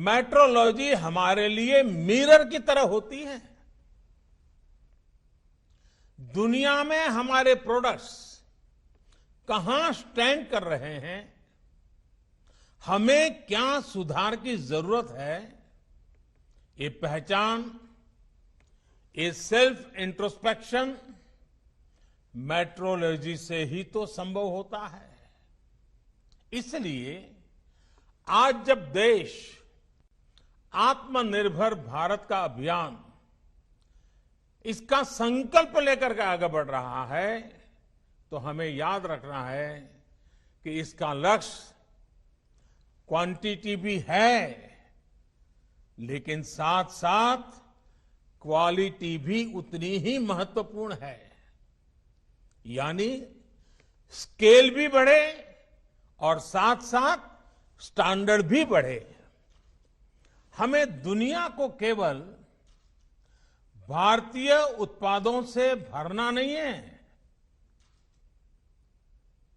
Metrology हमारे लिए mirror की तरह होती है। दुनिया में हमारे प्रोडक्ट्स कहां स्टैंड कर रहे हैं, हमें क्या सुधार की जरूरत है, ये पहचान, ये सेल्फ इंट्रोस्पेक्शन मेट्रोलॉजी से ही तो संभव होता है। इसलिए आज जब देश आत्मनिर्भर भारत का अभियान, इसका संकल्प लेकर के आगे बढ़ रहा है, तो हमें याद रखना है कि इसका लक्ष्य क्वांटिटी भी है, लेकिन साथ साथ क्वालिटी भी उतनी ही महत्वपूर्ण है। यानी स्केल भी बढ़े और साथ साथ स्टैंडर्ड भी बढ़े। हमें दुनिया को केवल भारतीय उत्पादों से भरना नहीं है,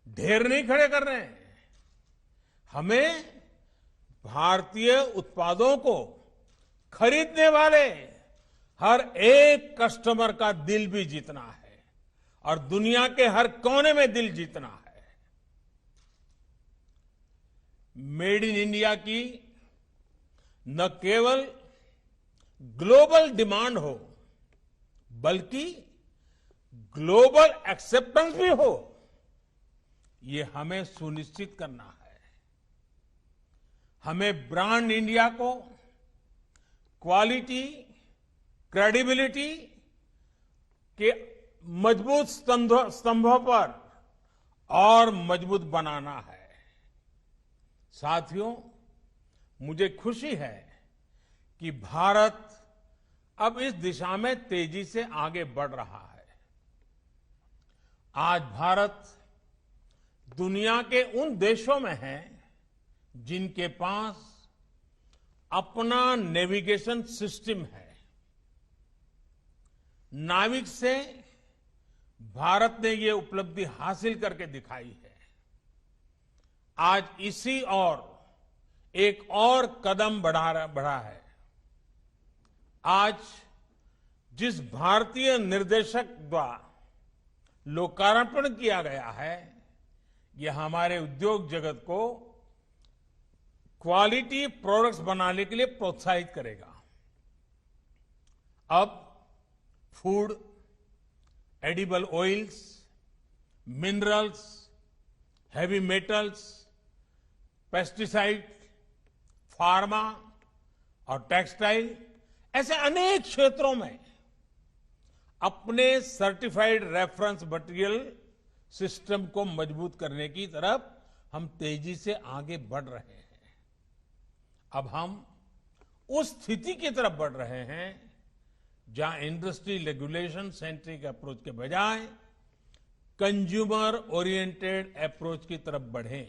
ढेर नहीं खड़े कर रहे हैं। हमें भारतीय उत्पादों को खरीदने वाले हर एक कस्टमर का दिल भी जीतना है और दुनिया के हर कोने में दिल जीतना है। मेड इन इंडिया की न केवल ग्लोबल डिमांड हो, बल्कि ग्लोबल एक्सेप्टेंस भी हो, ये हमें सुनिश्चित करना है। हमें ब्रांड इंडिया को क्वालिटी, क्रेडिबिलिटी के मजबूत स्तंभों पर और मजबूत बनाना है। साथियों, मुझे खुशी है कि भारत अब इस दिशा में तेजी से आगे बढ़ रहा है। आज भारत दुनिया के उन देशों में है जिनके पास अपना नेविगेशन सिस्टम है। नाविक से भारत ने ये उपलब्धि हासिल करके दिखाई है। आज इसी और एक और कदम बढ़ा है। आज जिस भारतीय निर्देशक द्वारा लोकार्पण किया गया है, यह हमारे उद्योग जगत को क्वालिटी प्रोडक्ट्स बनाने के लिए प्रोत्साहित करेगा। अब food, edible oils, minerals, heavy metals, pesticide, pharma और टेक्सटाइल, ऐसे अनेक क्षेत्रों में अपने सर्टिफाइड रेफरेंस मटेरियल सिस्टम को मजबूत करने की तरफ हम तेजी से आगे बढ़ रहे हैं। अब हम उस स्थिति की तरफ बढ़ रहे हैं जहां इंडस्ट्री रेगुलेशन सेंट्रिक अप्रोच के बजाय कंज्यूमर ओरिएंटेड अप्रोच की तरफ बढ़े।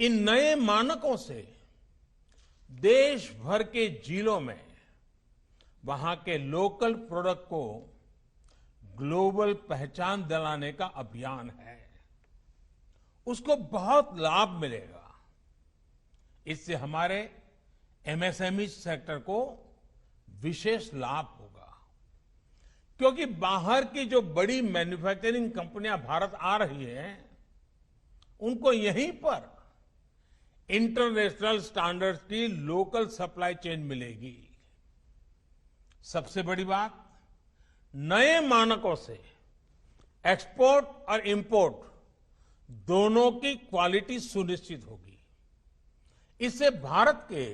इन नए मानकों से देश भर के जिलों में वहां के लोकल प्रोडक्ट को ग्लोबल पहचान दिलाने का अभियान है। उसको बहुत लाभ मिलेगा। इससे हमारे एमएसएमई सेक्टर को विशेष लाभ होगा, क्योंकि बाहर की जो बड़ी मैन्युफैक्चरिंग कंपनियां भारत आ रही हैं, उनको यहीं पर इंटरनेशनल स्टैंडर्ड्स की लोकल सप्लाई चेन मिलेगी। सबसे बड़ी बात, नए मानकों से एक्सपोर्ट और इंपोर्ट दोनों की क्वालिटी सुनिश्चित होगी। इससे भारत के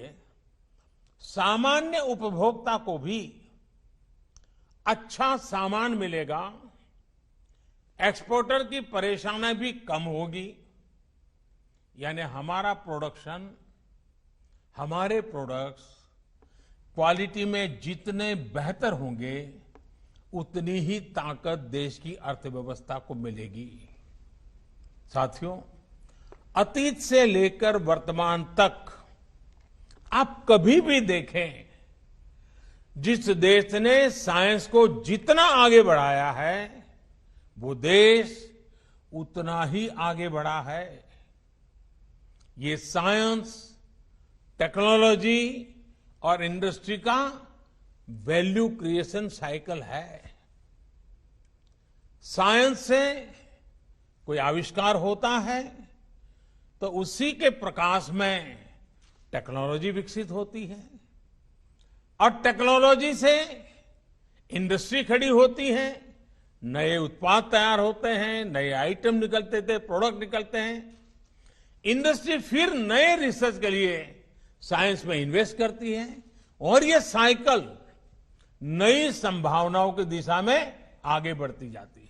सामान्य उपभोक्ता को भी अच्छा सामान मिलेगा, एक्सपोर्टर की परेशानी भी कम होगी। यानी हमारा प्रोडक्शन, हमारे प्रोडक्ट्स क्वालिटी में जितने बेहतर होंगे, उतनी ही ताकत देश की अर्थव्यवस्था को मिलेगी। साथियों, अतीत से लेकर वर्तमान तक आप कभी भी देखें, जिस देश ने साइंस को जितना आगे बढ़ाया है, वो देश उतना ही आगे बढ़ा है। ये साइंस, टेक्नोलॉजी और इंडस्ट्री का वैल्यू क्रिएशन साइकिल है। साइंस से कोई आविष्कार होता है तो उसी के प्रकाश में टेक्नोलॉजी विकसित होती है और टेक्नोलॉजी से इंडस्ट्री खड़ी होती है, नए उत्पाद तैयार होते हैं, नए आइटम निकलते थे, प्रोडक्ट निकलते हैं। इंडस्ट्री फिर नए रिसर्च के लिए साइंस में इन्वेस्ट करती है और ये साइकिल नई संभावनाओं की दिशा में आगे बढ़ती जाती है।